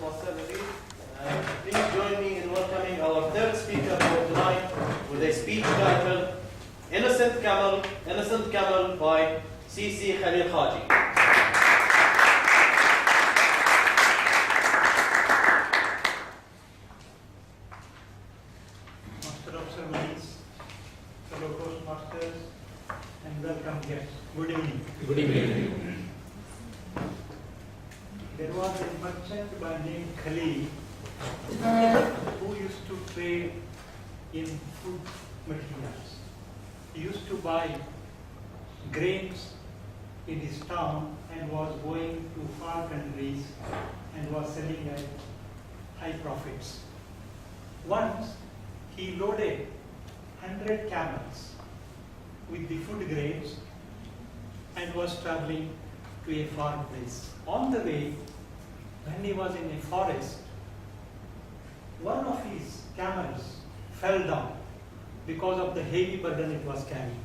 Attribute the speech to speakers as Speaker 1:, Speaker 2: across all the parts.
Speaker 1: Toastmasters. Please join me in welcoming our third speaker for tonight with a speech titled Innocent Camel by Khalil Khaji.
Speaker 2: Master of Ceremonies, fellow Toastmasters, and welcome guests. Good evening.
Speaker 3: Good evening.
Speaker 2: There was a merchant by name Khalil who used to trade in food materials. He used to buy grains in his town and was going to far countries and was selling at high profits. Once he loaded 100 camels with the food grains and was traveling to a far place. On the way, when he was in a forest, one of his camels fell down because of the heavy burden it was carrying.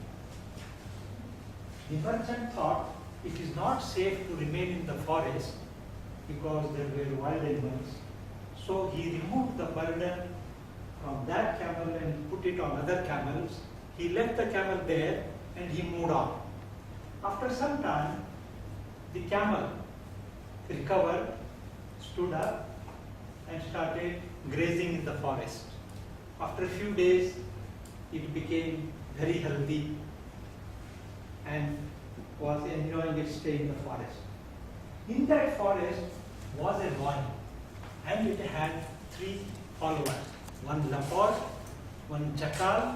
Speaker 2: The merchant thought it is not safe to remain in the forest because there were wild animals. So he removed the burden from that camel and put it on other camels. He left the camel there and he moved on. After some time, the camel recovered, stood up, and started grazing in the forest. After a few days, it became very healthy and was enjoying its stay in the forest. In that forest was a lion, and it had 3 followers, one leopard, one jackal,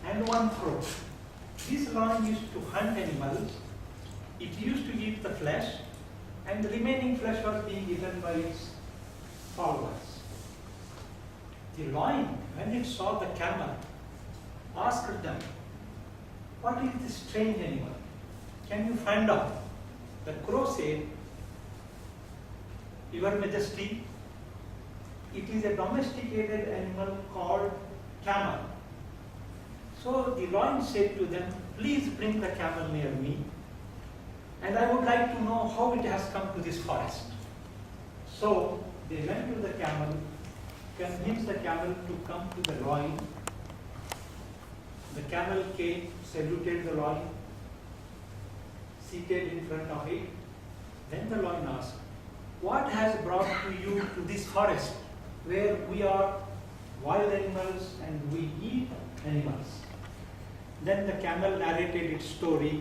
Speaker 2: and one crow. This lion used to hunt animals. It used to eat the flesh, and the remaining flesh was being eaten by its followers. The lion, when it saw the camel, asked them, "What is this strange animal? Can you find out?" The crow said, "Your Majesty, it is a domesticated animal called camel." So the lion said to them, "Please bring the camel near me, and I would like to know how it has come to this forest." So they went to the camel, convinced the camel to come to the lion. The camel came, saluted the lion, seated in front of it. Then the lion asked, "What has brought you to this forest where we are wild animals and we eat animals?" Then the camel narrated its story,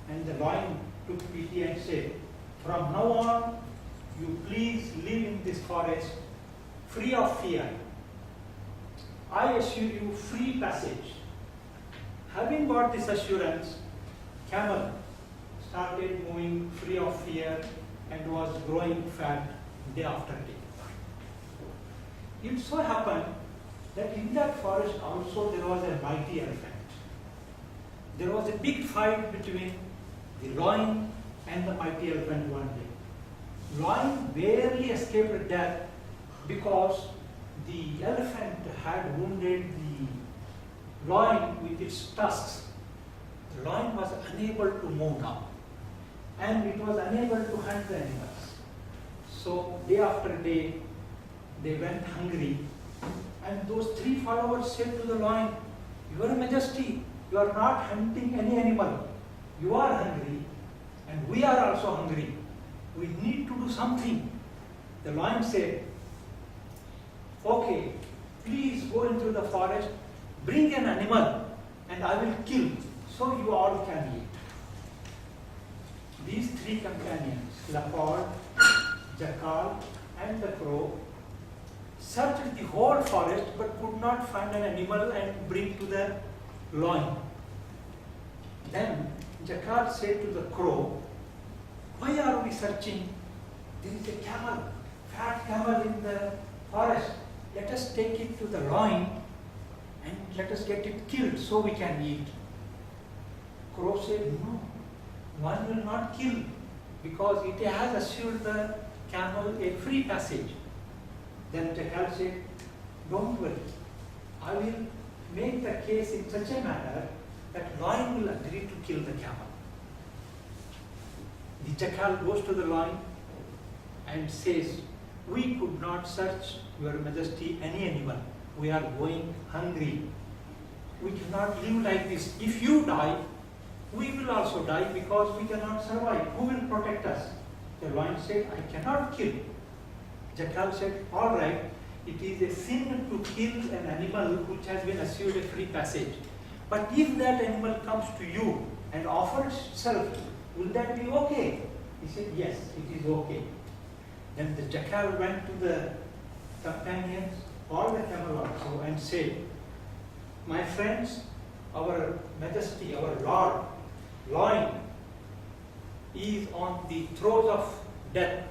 Speaker 2: and the lion took pity and said, "From now on, you please live in this forest free of fear. I assure you free passage." Having got this assurance, camel started moving free of fear and was growing fat day after day. It so happened that in that forest also there was a mighty elephant. There was a big fight between the lion and the mighty elephant one day. Lion barely escaped death because the elephant had wounded the lion with its tusks. The lion was unable to move now, and it was unable to hunt the animals. So day after day, they went hungry, and those 3 followers said to the lion, "Your Majesty, you are not hunting any animal. You are hungry, and we are also hungry. We need to do something." The lion said, "Okay, please go into the forest, bring an animal, and I will kill, so you all can eat." These 3 companions, leopard, jackal, and the crow, searched the whole forest but could not find an animal and bring to the lion. Then jackal said to the crow, "Why are we searching? There is a camel, fat camel in the forest. Let us take it to the lion and let us get it killed so we can eat." Crow said, "No, one will not kill because it has assured the camel a free passage." Then jackal said, "Don't worry, I will make the case in such a manner that lion will agree to kill the camel." The jackal goes to the lion and says, we could not search, Your Majesty, any animal. We are going hungry. We cannot live like this. If you die, we will also die because we cannot survive. Who will protect us? The lion said, I cannot kill. Jackal said, all right, it is a sin to kill an animal which has been assured a free passage. But if that animal comes to you and offers itself, will that be okay? He said, yes, it is okay. Then the jackal went to the companions, all the camel also, and said, my friends, our Majesty, our Lord, lion is on the throes of death.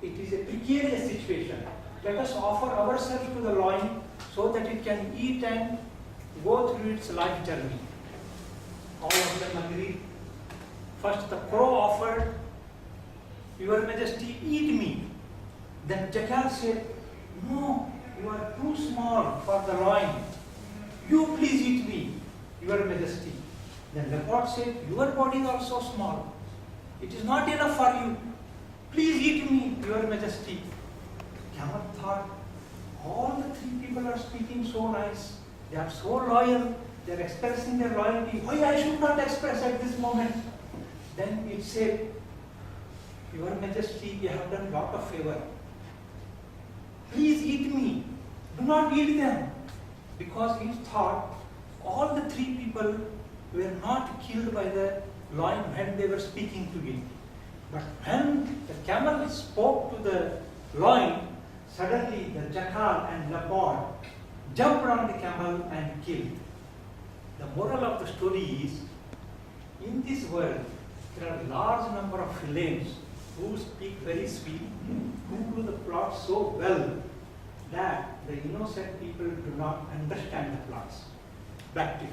Speaker 2: It is a precarious situation. Let us offer ourselves to the lion so that it can eat and go through its life journey. All of them agreed. First the crow offered, Your Majesty, eat me. Then jackal said, no, you are too small for the lion. You please eat me, Your Majesty. Then leopard said, your body is also small. It is not enough for you. Please eat me, Your Majesty. Camel thought, all the three people are speaking so nice. They are so loyal. They are expressing their loyalty. Why I should not express at this moment? Then it said, Your Majesty, you have done a lot of favor. Please eat me. Do not eat them. Because it thought all the three people were not killed by the lion when they were speaking to him. But when the camel spoke to the lion, suddenly the jackal and leopard jumped on the camel and killed. The moral of the story is, in this world, there are a large number of villains who speak very sweet, who do the plot so well that the innocent people do not understand the plots. Back to you.